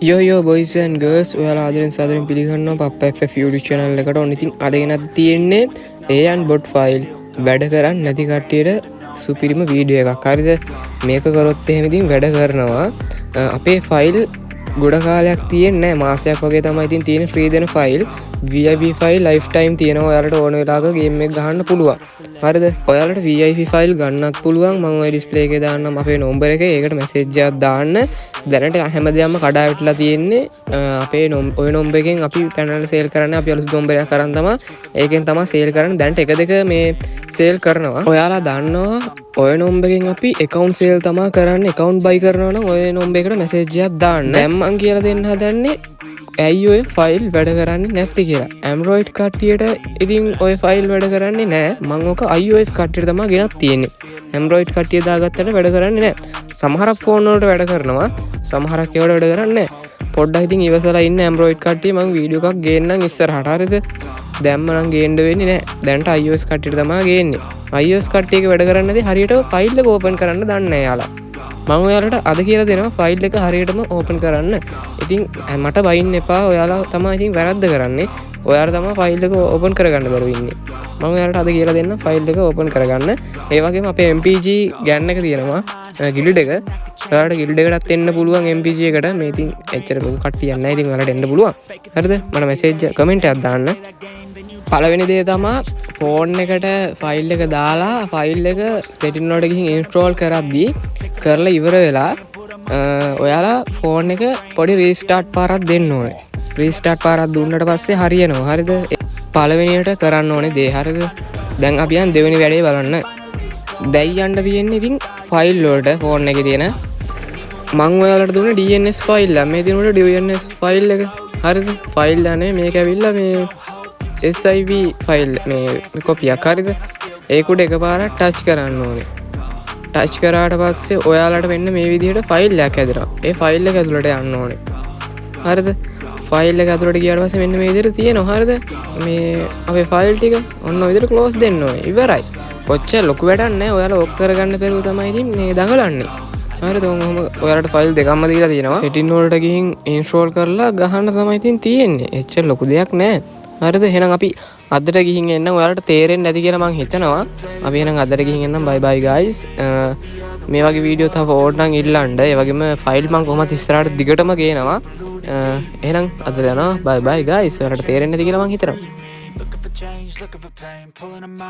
යෝ boys and girls ඔයාලා ආදරෙන් සාදරෙන් පිළිගන්නවා පප්පා FF YouTube channel එකට. ඔන්න ඉතින් අද ගෙනත් තියෙන්නේ AN bot file වැඩ කරන්නේ නැති කට්ටියට සුපිරිම වීඩියෝ එකක්. හරිද? මේක කරොත් එහෙම ඉතින් වැඩ කරනවා. අපේ ෆයිල් ගොඩ කාලයක් තියෙන්නේ නැහැ. මාසයක් වගේ තමයි ඉතින් තියෙන ෆ්‍රී දෙන file. VIP file life time තියෙනවා. ඔයාලට ඕන වෙලාවක ගේම් එක ගහන්න පුළුවන්. හරිද? ඔයාලට VIP ෆයිල් ගන්නත් පුළුවන්. මම ඔය ඩිස්ප්ලේ එකේ දාන්නම් අපේ නම්බර් එකේ. ඒකට මැසේජ් එකක් දාන්න. දැනට හැමදේම කඩා වැටලා තියෙන්නේ අපේ ඔය නම්බර් එකෙන් අපි පැනල් සේල් කරන්නේ. අපි අලුත් නම්බර් එකක් කරන් තමයි ඒකෙන් තමයි සේල් කරන්නේ. දැනට එක දෙක මේ සේල් කරනවා. ඔයාලා දන්නවා ඔය නම්බර් එකෙන් අපි account sale තමයි කරන්නේ. account buy කරනවා නම් ඔය නම්බර් එකට මැසේජ් එකක් දාන්න. දැන් මම කියලා දෙන්න හදන්නේ ඇයි ඔය ෆයිල් වැඩ කරන්නේ නැත්තේ කියලා. Android කට්ටියට ඉතින් ඔය ෆයිල් වැඩ කරන්නේ නැහැ. මම ඔක iOS කට්ටියට තමයි ගෙනත් තියෙන්නේ. Android කට්ටිය දාගත්තට වැඩ කරන්නේ නැහැ. සමහරක් ෆෝන් වලට වැඩ කරනවා. සමහරක් ඒවට වැඩ කරන්නේ නැහැ. පොඩ්ඩක් ඉතින් ඉවසලා ඉන්න Android කට්ටිය මම වීඩියෝ එකක් ගේන්නම් ඉස්සරහට. හරිද? දැම්ම නම් ගේන්න වෙන්නේ නැහැ. දැන්ට iOS කට්ටියට තමයි ගේන්නේ. iOS කට්ටියක වැඩ කරන්නේ නැති හරියට ෆයිල් එක ඕපන් කරන්න දන්නේ නැහැ යාලා. මම ඔයාලට අද කියලා දෙනවා ෆයිල් එක හරියටම ඕපන් කරන්න. ඉතින් මට බයින්න එපා. ඔයාලා තමයි ඉතින් වැරද්ද කරන්නේ. ඔයාලා තමයි ෆයිල් එක ඕපන් කරගන්න බැරුව ඉන්නේ. මම ඔයාලට අද කියලා දෙන්න ෆයිල් එක ඕපන් කරගන්න. ඒ වගේම අපේ MPG ගන්න එක තියෙනවා ගිල්ඩ් එක. ඔයාලට ගිල්ඩ් එකටත් එන්න පුළුවන් MPG එකට. මේ ඉතින් එච්චර ලොකු කට්ටියක් නැහැ. ඉතින් ඔයාලට එන්න පුළුවන්. හරිද? මට මැසේජ් කමෙන්ට් එකක් දාන්න. පළවෙනි දේ තමයි ෆෝන් එකට ෆයිල් එක දාලා ෆයිල් එක සෙටින් වලට ගිහින් ඉන්ස්ටෝල් කරද්දී කරලා ඉවර වෙලා ඔයාලා ෆෝන් එක පොඩි රීස්ටාර්ට් පාරක් දෙන්න ඕනේ. රීස්ටාර්ට් පාරක් දුන්නට පස්සේ හරියනවා. හරිද? පළවෙනියට කරන්න ඕනේ දේ. හරිද? දැන් අපි යන් දෙවෙනි වැඩේ බලන්න. දැන් යන්න තියෙන්නේ ඉතින් ෆයිල් වලට ෆෝන් එකේ තියෙන මම ඔයාලට දුන්නේ DNS ෆයිල් එක. මේ දිනුවට DNS ෆයිල් එක. හරිද? ෆයිල් දන්නේ මේක ඇවිල්ලා මේ SIV ෆයිල් මේ කොපියක්. හරිද? ඒක උඩ එකපාරක් ටච් කරන්න ඕනේ. ටච් කරාට පස්සේ ඔයාලට වෙන්න මේ විදිහට ෆයිල් එකක් හැදෙනවා. ඒ ෆයිල් එක ඇතුළට යන්න ඕනේ. හරිද? ෆයිල් එක ඇතුළට ගියාට පස්සේ මෙන්න මේ විදිහට තියෙනවා. හරිද? මේ අපේ ෆයිල් ටික ඔන්න ඔය විදිහට ක්ලෝස් දෙන්න ඕනේ. ඉවරයි. කොච්චර ලොකු වැඩක් නැහැ. ඔයාලා ඔක් කරගන්න පෙරුව තමයි ඉතින් මේ දඟලන්නේ. හරිද? ඔයාලට ෆයිල් දෙකක්ම දීලා තියෙනවා. සෙටින් වලට ගිහින් ඉන්ස්ටෝල් කරලා ගහන්න තමයි ඉතින් තියෙන්නේ. එච්චර ලොකු දෙයක් නැහැ. හරිද? එහෙනම් අපි අදට ගිහින් එන්න. ඔයාලට තේරෙන්නේ නැති කියලා මං හිතනවා. අපි එහෙනම් අදට ගිහින් එන්නම්. බයි බයි ගයිස්. මේ වගේ වීඩියෝ තව ඕඩ් නම් ඉල්ලන්න. ඒ වගේම ෆයිල් මං කොහොමද ඉස්සරහට දිගටම ගේනවා. එහෙනම් අදට යනවා. බයි බයි ගයිස්. ඔයාලට තේරෙන්නේ නැති කියලා මං හිතනවා.